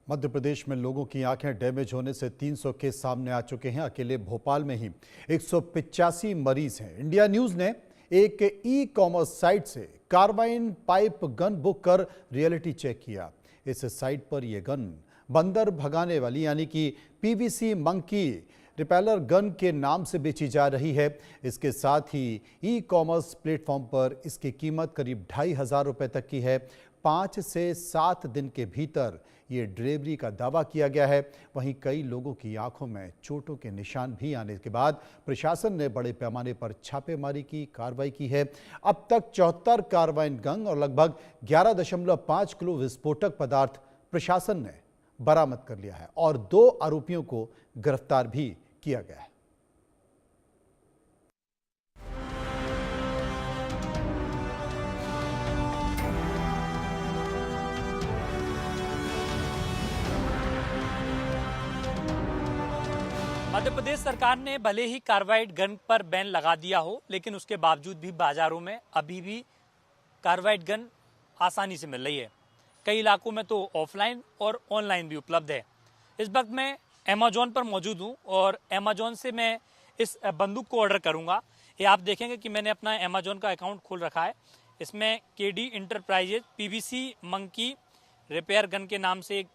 मध्य प्रदेश में लोगों की आंखें डैमेज होने से 300 केस सामने आ चुके हैं। अकेले भोपाल में ही 185 मरीज हैं। इंडिया न्यूज ने एक ई कॉमर्स साइट से कार्बाइन पाइप गन बुक कर रियलिटी चेक किया। इस साइट पर यह गन बंदर भगाने वाली यानी कि पीवीसी मंकी रिपेलर गन के नाम से बेची जा रही है। इसके साथ ही ई कॉमर्स प्लेटफॉर्म पर इसकी कीमत करीब 2,500 रुपए तक की है। 5 से 7 दिन के भीतर ये डिलीवरी का दावा किया गया है। वहीं कई लोगों की आंखों में चोटों के निशान भी आने के बाद प्रशासन ने बड़े पैमाने पर छापेमारी की कार्रवाई की है। अब तक 74 कार्बाइन गन और लगभग 11.5 किलो विस्फोटक पदार्थ प्रशासन ने बरामद कर लिया है और 2 आरोपियों को गिरफ्तार भी किया गया है। मध्य प्रदेश सरकार ने भले ही कार्बाइड गन पर बैन लगा दिया हो, लेकिन उसके बावजूद भी बाजारों में अभी भी कार्बाइड गन आसानी से मिल रही है। कई इलाकों में तो ऑफलाइन और ऑनलाइन भी उपलब्ध है। इस वक्त मैं अमेजोन पर मौजूद हूं और अमेजोन से मैं इस बंदूक को ऑर्डर करूंगा। ये आप देखेंगे कि मैंने अपना अमेजोन का अकाउंट खोल रखा है। इसमें KD enterprises PVC monkey repair gun के नाम से एक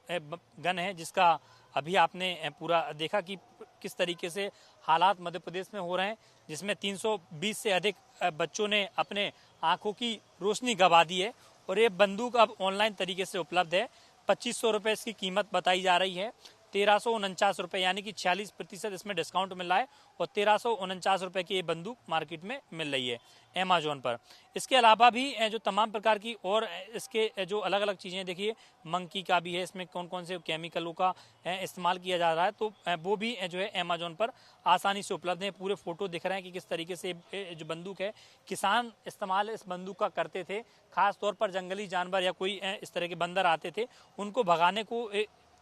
गन है, जिसका अभी आपने पूरा देखा कि किस तरीके से हालात मध्य प्रदेश में हो रहे हैं, जिसमें 320 से अधिक बच्चों ने अपने आंखों की रोशनी गंवा दी है। और ये बंदूक अब ऑनलाइन तरीके से उपलब्ध है। 2500 रुपये इसकी कीमत बताई जा रही है। 1349 रुपये यानी कि 46% इसमें डिस्काउंट मिल रहा है और 1349 रुपये की ये बंदूक मार्केट में मिल रही है अमेजोन पर। इसके अलावा भी जो तमाम प्रकार की और इसके जो अलग अलग चीज़ें देखिए, मंकी का भी है, इसमें कौन कौन से केमिकलों का इस्तेमाल किया जा रहा है, तो वो भी जो है अमेजोन पर आसानी से उपलब्ध है। पूरे फोटो दिख रहे हैं कि किस तरीके से जो बंदूक है, किसान इस्तेमाल इस बंदूक का करते थे। खास तौर पर जंगली जानवर या कोई इस तरह के बंदर आते थे, उनको भगाने को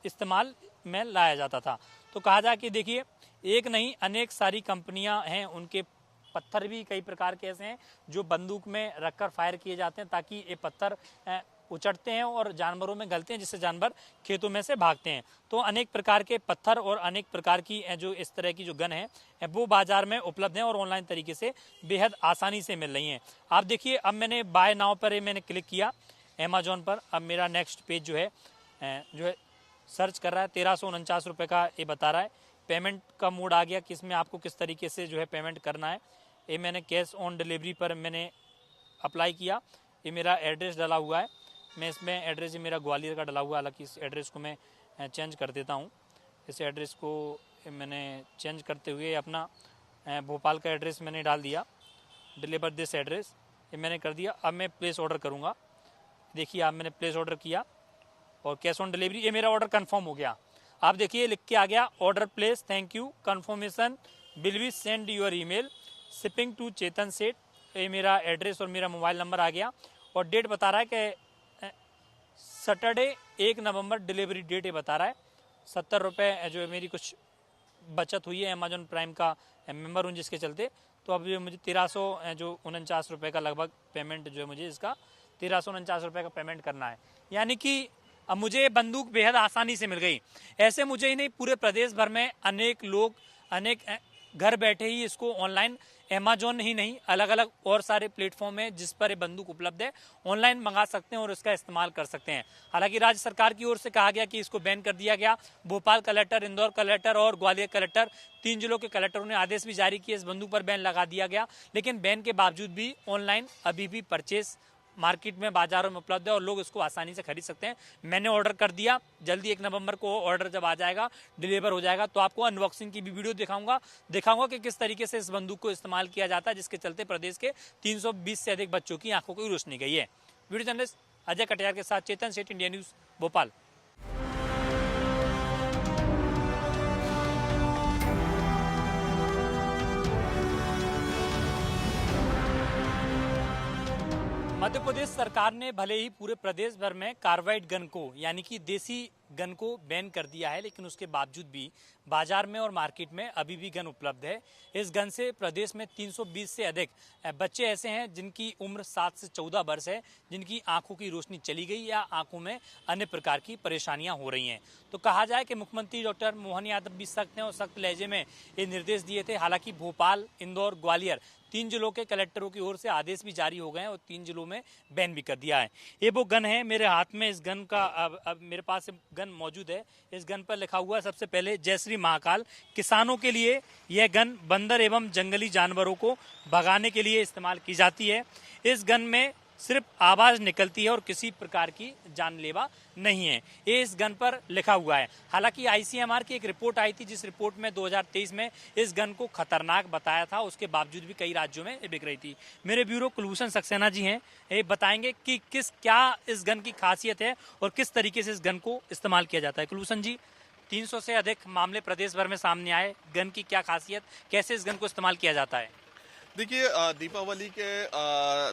इस्तेमाल में लाया जाता था। तो कहा जाए कि देखिए, एक नहीं अनेक सारी कंपनियां हैं, उनके पत्थर भी कई प्रकार के ऐसे हैं जो बंदूक में रखकर फायर किए जाते हैं, ताकि ये पत्थर उचटते हैं और जानवरों में गलते हैं, जिससे जानवर खेतों में से भागते हैं। तो अनेक प्रकार के पत्थर और अनेक प्रकार की जो इस तरह की जो गन है वो बाजार में उपलब्ध हैं और ऑनलाइन तरीके से बेहद आसानी से मिल रही हैं। आप देखिए, अब मैंने बाय नाउ पर मैंने क्लिक किया अमेजोन पर। अब मेरा नेक्स्ट पेज जो है सर्च कर रहा है। 1349 रुपये का ये बता रहा है। पेमेंट का मोड आ गया कि इसमें आपको किस तरीके से जो है पेमेंट करना है। ये मैंने कैश ऑन डिलीवरी पर मैंने अप्लाई किया। ये मेरा एड्रेस डाला हुआ है। मैं इसमें एड्रेस ही मेरा ग्वालियर का डाला हुआ है, हालांकि इस एड्रेस को मैं चेंज कर देता हूँ। इस एड्रेस को मैंने चेंज करते हुए अपना भोपाल का एड्रेस मैंने डाल दिया। डिलीवर दिस एड्रेस ये मैंने कर दिया। अब मैं प्लेस ऑर्डर करूँगा। देखिए, अब मैंने प्लेस ऑर्डर किया और कैश ऑन डिलीवरी, ये मेरा ऑर्डर कंफर्म हो गया। आप देखिए, लिख के आ गया order place, thank you, confirmation will be send your email, shipping to Chetan Seth. ये मेरा एड्रेस और मेरा मोबाइल नंबर आ गया और डेट बता रहा है कि सैटरडे 1 नवंबर डिलीवरी डेट ये बता रहा है। 70 रुपये जो है मेरी कुछ बचत हुई है, अमेजोन प्राइम का मेंबर हूँ जिसके चलते। तो अब ये मुझे 1349 रुपये का लगभग पेमेंट जो है मुझे इसका 1349 रुपये का पेमेंट करना है। यानी कि अब मुझे बंदूक बेहद आसानी से मिल गई। ऐसे मुझे ही नहीं, पूरे प्रदेश भर में अनेक लोग अनेक घर बैठे ही इसको ऑनलाइन, अमेजोन ही नहीं अलग अलग और सारे प्लेटफॉर्म है जिस पर ये बंदूक उपलब्ध है, ऑनलाइन मंगा सकते हैं और इसका इस्तेमाल कर सकते हैं। हालांकि राज्य सरकार की ओर से कहा गया कि इसको बैन कर दिया गया। भोपाल कलेक्टर, इंदौर कलेक्टर और ग्वालियर कलेक्टर, 3 जिलों के कलेक्टरों ने आदेश भी जारी किए। इस बंदूक पर बैन लगा दिया गया, लेकिन बैन के बावजूद भी ऑनलाइन अभी भी परचेज मार्केट में बाजारों में उपलब्ध है और लोग इसको आसानी से खरीद सकते हैं। मैंने ऑर्डर कर दिया। जल्दी 1 नवंबर को ऑर्डर जब आ जाएगा, डिलीवर हो जाएगा, तो आपको अनबॉक्सिंग की भी वीडियो दिखाऊंगा कि किस तरीके से इस बंदूक को इस्तेमाल किया जाता है, जिसके चलते प्रदेश के 320 से अधिक बच्चों की आंखों की रोशनी गई है। वीडियो जर्नलिस्ट अजय कटियार के साथ चेतन सेठ, इंडिया न्यूज, भोपाल। मध्य प्रदेश सरकार ने भले ही पूरे प्रदेश भर में कार्बाइड गन को यानी कि देसी गन को बैन कर दिया है, लेकिन उसके बावजूद भी बाजार में और मार्केट में अभी भी गन उपलब्ध है। इस गन से प्रदेश में 320 से अधिक बच्चे ऐसे हैं जिनकी उम्र 7 से 14 वर्ष है, जिनकी आंखों की रोशनी चली गई या आंखों में अन्य प्रकार की परेशानियां हो रही हैं। तो कहा जाए कि मुख्यमंत्री डॉक्टर मोहन यादव भी सख्त हैं और सख्त लहजे में ये निर्देश दिए थे। हालांकि भोपाल, इंदौर, ग्वालियर 3 जिलों के कलेक्टरों की ओर से आदेश भी जारी हो गए हैं और 3 जिलों में बैन भी कर दिया है। ये वो गन है मेरे हाथ में, इस गन का अब मेरे पास गन मौजूद है। इस गन पर लिखा हुआ है सबसे पहले जय श्री महाकाल। किसानों के लिए यह गन बंदर एवं जंगली जानवरों को भगाने के लिए इस्तेमाल की जाती है। इस गन में सिर्फ आवाज निकलती है और किसी प्रकार की जानलेवा नहीं है, ये इस गन पर लिखा हुआ है। हालांकि आईसीएमआर की एक रिपोर्ट आई थी, जिस रिपोर्ट में 2023 में इस गन को खतरनाक बताया था, उसके बावजूद भी कई राज्यों में ये बिक रही थी। मेरे ब्यूरो कुलभूषण सक्सेना जी हैं, ये बताएंगे कि क्या इस गन की खासियत है और किस तरीके से इस गन को इस्तेमाल किया जाता है। कुलभूषण जी, 300 से अधिक मामले प्रदेश भर में सामने आए, गन की क्या खासियत, कैसे इस गन को इस्तेमाल किया जाता है? देखिए, दीपावली के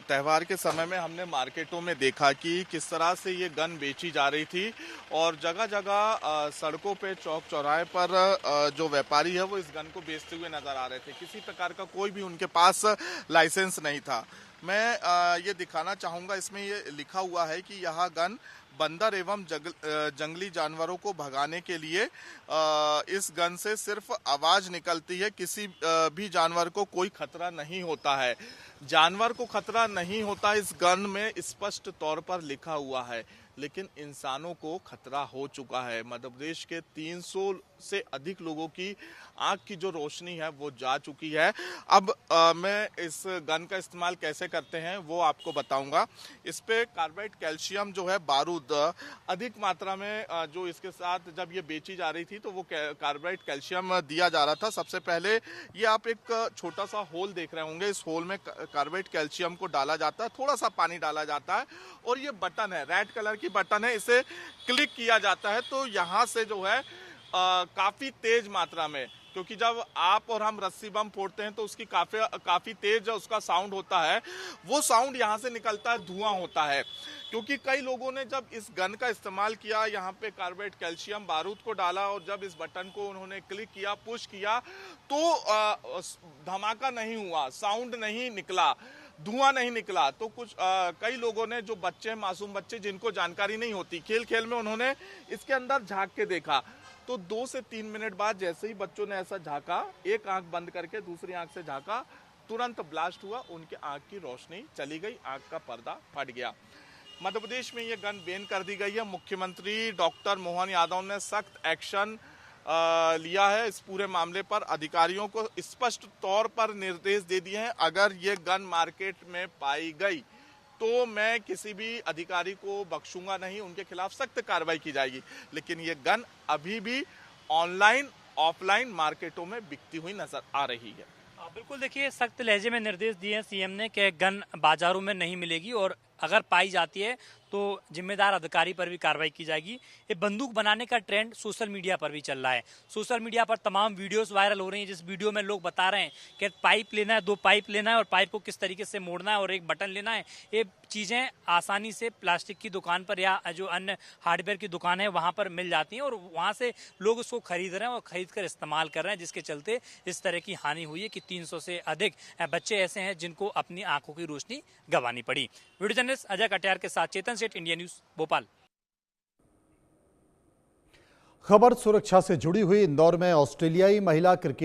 त्यौहार के समय में हमने मार्केटों में देखा कि किस तरह से ये गन बेची जा रही थी और जगह जगह सड़कों पे, चौक चौराहे पर जो व्यापारी है वो इस गन को बेचते हुए नजर आ रहे थे। किसी प्रकार का कोई भी उनके पास लाइसेंस नहीं था। मैं ये दिखाना चाहूँगा, इसमें ये लिखा हुआ है कि यह गन बंदर एवं जंगली जानवरों को भगाने के लिए इस गन से सिर्फ आवाज निकलती है, किसी भी जानवर को कोई खतरा नहीं होता है। जानवर को खतरा नहीं होता इस गन में स्पष्ट तौर पर लिखा हुआ है, लेकिन इंसानों को खतरा हो चुका है। मध्य प्रदेश के 300 से अधिक लोगों की आंख की जो रोशनी है वो जा चुकी है। अब मैं इस गन का इस्तेमाल कैसे करते हैं वो आपको बताऊंगा। इस पे कार्बाइड कैल्शियम जो है बारूद अधिक मात्रा में जो इसके साथ जब ये बेची जा रही थी तो वो कार्बाइड कैल्शियम दिया जा रहा था। सबसे पहले ये आप एक छोटा सा होल देख रहे होंगे, इस होल में कार्बाइड कैल्शियम को डाला जाता है, थोड़ा सा पानी डाला जाता है और ये बटन है, रेड कलर की बटन है, इसे क्लिक किया जाता है तो यहाँ से जो है काफी तेज मात्रा में, क्योंकि जब आप और हम रस्सी बम फोड़ते हैं तो उसकी काफी तेज उसका साउंड होता है, वो साउंड यहाँ से निकलता है, धुआं होता है। क्योंकि कई लोगों ने जब इस गन का इस्तेमाल किया, यहाँ पे कार्बाइड कैल्शियम बारूद को डाला और जब इस बटन को उन्होंने क्लिक किया, पुश किया तो धमाका नहीं हुआ, साउंड नहीं निकला, धुआं नहीं निकला। तो कई लोगों ने, जो बच्चे, मासूम बच्चे जिनको जानकारी नहीं होती, खेल खेल में उन्होंने इसके अंदर झांक के देखा तो 2 से 3 मिनट बाद जैसे ही बच्चों ने ऐसा झांका, एक आंख बंद करके दूसरी आंख से झांका, तुरंत ब्लास्ट हुआ, उनके आंख की रोशनी चली गई, आंख का पर्दा फट गया। मध्य प्रदेश में ये गन बैन कर दी गई है। मुख्यमंत्री डॉक्टर मोहन यादव ने सख्त एक्शन लिया है इस पूरे मामले पर। अधिकारियों को स्पष्ट तौर पर निर्देश दे दिए हैं, अगर ये गन मार्केट में पाई गई तो मैं किसी भी अधिकारी को बख्शूंगा नहीं, उनके खिलाफ सख्त कार्रवाई की जाएगी। लेकिन ये गन अभी भी ऑनलाइन, ऑफलाइन मार्केटों में बिकती हुई नजर आ रही है। बिल्कुल, देखिए, सख्त लहजे में निर्देश दिए हैं सीएम ने कि गन बाजारों में नहीं मिलेगी और अगर पाई जाती है तो जिम्मेदार अधिकारी पर भी कार्रवाई की जाएगी। ये बंदूक बनाने का ट्रेंड सोशल मीडिया पर भी चल रहा है। सोशल मीडिया पर तमाम वीडियोस वायरल हो रही हैं, जिस वीडियो में लोग बता रहे हैं कि पाइप लेना है, 2 पाइप लेना है और पाइप को किस तरीके से मोड़ना है और एक बटन लेना है। ये चीज़ें आसानी से प्लास्टिक की दुकान पर या जो अन्य हार्डवेयर की दुकान है वहाँ पर मिल जाती हैं और वहाँ से लोग उसको खरीद रहे हैं और खरीद कर इस्तेमाल कर रहे हैं, जिसके चलते इस तरह की हानि हुई है कि 300 से अधिक बच्चे ऐसे हैं जिनको अपनी आंखों की रोशनी गंवानी पड़ी। वीडियो जर्नलिस्ट अजय कटियार के साथ चेतन सेठ, इंडिया न्यूज, भोपाल। खबर सुरक्षा से जुड़ी हुई। इंदौर में ऑस्ट्रेलियाई महिला क्रिकेट